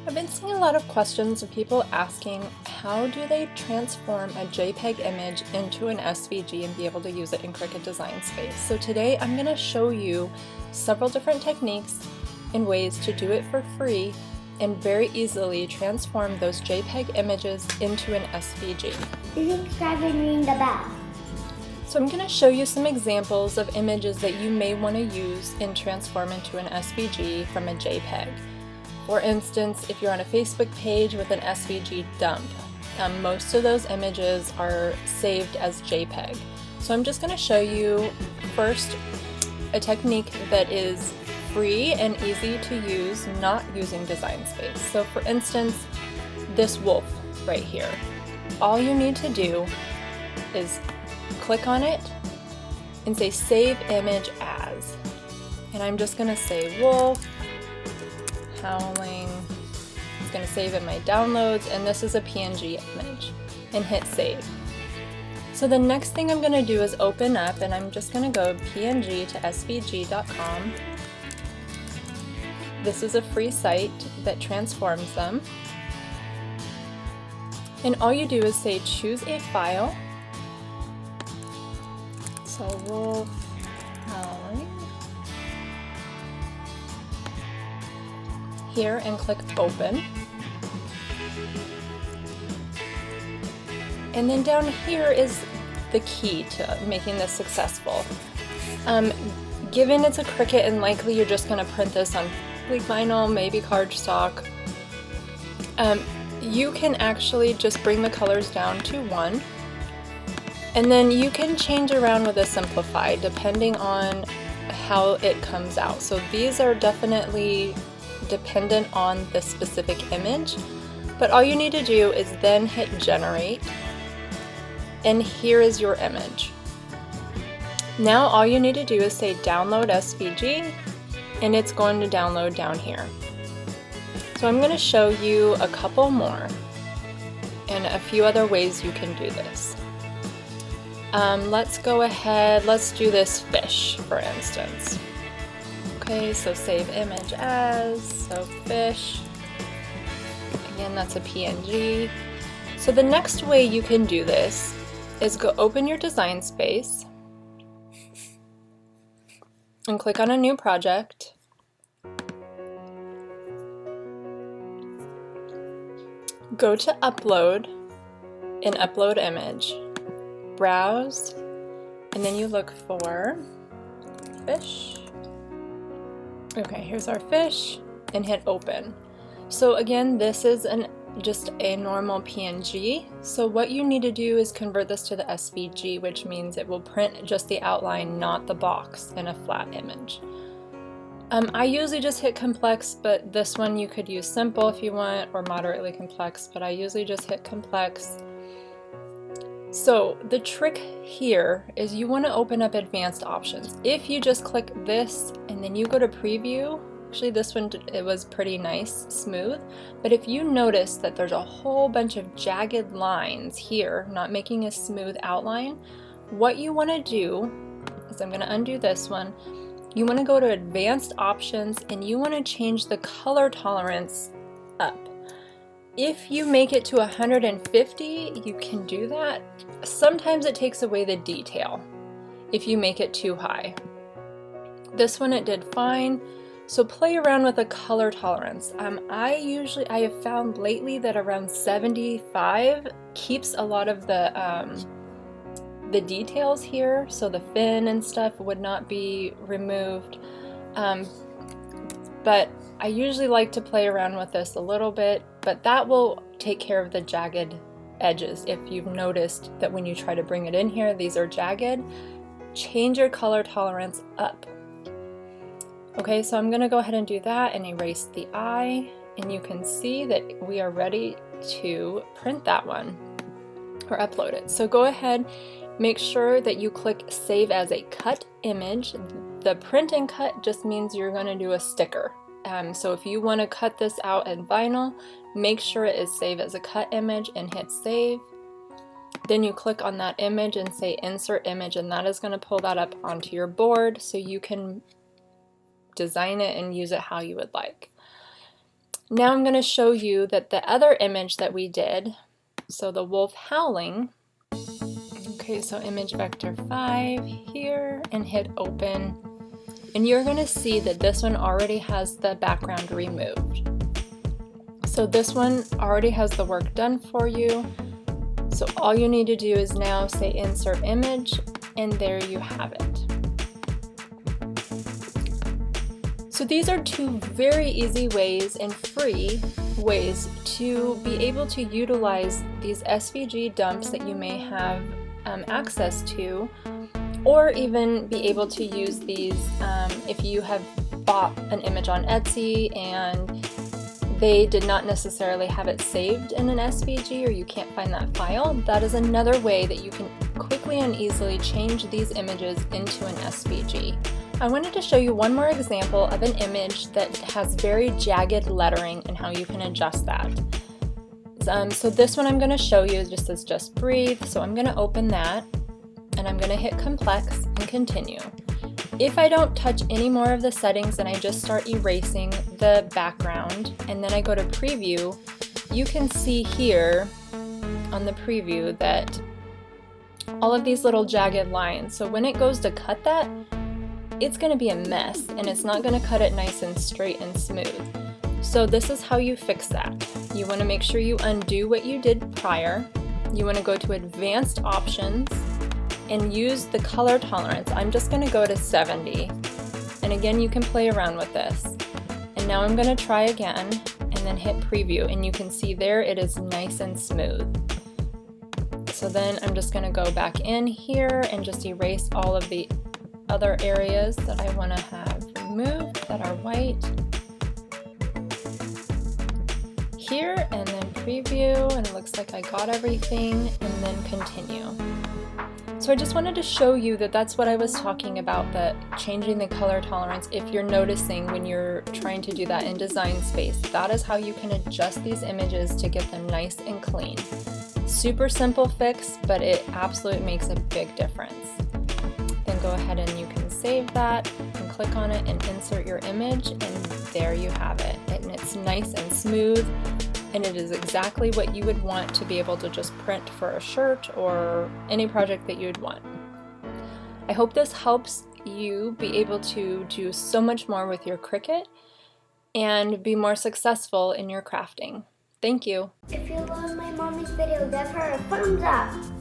I've been seeing a lot of questions of people asking how do they transform a JPEG image into an SVG and be able to use it in Cricut Design Space. So today I'm going to show you several different techniques and ways to do it for free and very easily transform those JPEG images into an SVG. Please subscribe and ring the bell. So I'm going to show you some examples of images that you may want to use and transform into an SVG from a JPEG. For instance, if you're on a Facebook page with an SVG dump, most of those images are saved as JPEG. So I'm just going to show you first a technique that is free and easy to use, not using Design Space. So for instance, this wolf right here. All you need to do is click on it and say Save Image As. And I'm just going to say wolf, howling. It's going to save in my downloads, and this is a PNG image, and hit save. So the next thing I'm going to do is open up, and I'm just going to go PNG to svg.com. This is a free site that transforms them. And all you do is say choose a file. So wolf howling. Here and click open. And then down here is the key to making this successful. Given it's a Cricut and likely you're just going to print this on vinyl, maybe cardstock, you can actually just bring the colors down to 1. And then you can change around with a simplify depending on how it comes out. So these are definitely dependent on the specific image, but all you need to do is then hit generate, and here is your image. Now all you need to do is say download SVG, and it's going to download down here. So I'm going to show you a couple more and a few other ways you can do this. Let's go ahead, let's do this fish for instance. Okay, so save image as, so fish, again that's a PNG. So the next way you can do this is go open your Design Space and click on a new project. Go to upload and upload image, browse, and then you look for fish. Okay, here's our fish, and hit open. So again, this is just a normal PNG. So what you need to do is convert this to the SVG, which means it will print just the outline, not the box, in a flat image. I usually just hit complex, but this one you could use simple if you want, or moderately complex, but I usually just hit complex. So the trick here is you want to open up advanced options. If you just click this and then you go to preview, actually this one, it was pretty nice, smooth, but if you notice that there's a whole bunch of jagged lines here, not making a smooth outline, what you want to do is, I'm going to undo this one, you want to go to advanced options and you want to change the color tolerance up. If you make it to 150, you can do that. Sometimes it takes away the detail if you make it too high. This one it did fine. So play around with the color tolerance. I have found lately that around 75 keeps a lot of the details here, so the fin and stuff would not be removed. But I usually like to play around with this a little bit, but that will take care of the jagged edges. If you've noticed that when you try to bring it in here, these are jagged, change your color tolerance up. Okay, so I'm going to go ahead and do that and erase the eye, and you can see that we are ready to print that one or upload it. So go ahead, make sure that you click Save as a Cut Image. The print and cut just means you're going to do a sticker. So if you want to cut this out in vinyl, make sure it is saved as a cut image and hit save. Then you click on that image and say insert image, and that is going to pull that up onto your board so you can design it and use it how you would like. Now I'm going to show you that the other image that we did, so the wolf howling. Okay, so image vector 5 here and hit open. And you're going to see that this one already has the background removed. So this one already has the work done for you. So all you need to do is now say insert image, and there you have it. So these are two very easy ways and free ways to be able to utilize these SVG dumps that you may have access to, or even be able to use these if you have bought an image on Etsy and they did not necessarily have it saved in an SVG, or you can't find that file. That is another way that you can quickly and easily change these images into an SVG. I wanted to show you one more example of an image that has very jagged lettering and how you can adjust that. So this one I'm going to show you just says just breathe, so I'm going to open that and I'm going to hit complex and continue. If I don't touch any more of the settings and I just start erasing the background and then I go to preview, you can see here on the preview that all of these little jagged lines. So when it goes to cut that, it's going to be a mess and it's not going to cut it nice and straight and smooth. So this is how you fix that. You want to make sure you undo what you did prior. You want to go to advanced options and use the color tolerance. I'm just going to go to 70. And again, you can play around with this. And now I'm going to try again and then hit preview, and you can see there it is nice and smooth. So then I'm just going to go back in here and just erase all of the other areas that I want to have removed that are white. Here, and then preview, and it looks like I got everything, and then continue. So I just wanted to show you that that's what I was talking about, that changing the color tolerance. If you're noticing when you're trying to do that in Design Space, that is how you can adjust these images to get them nice and clean. Super simple fix, but it absolutely makes a big difference. Then go ahead and you can save that and click on it and insert your image, and there you have it. And it's nice and smooth, and it is exactly what you would want to be able to just print for a shirt or any project that you'd want. I hope this helps you be able to do so much more with your Cricut and be more successful in your crafting. Thank you. If you love my mommy's video, give her a thumbs up.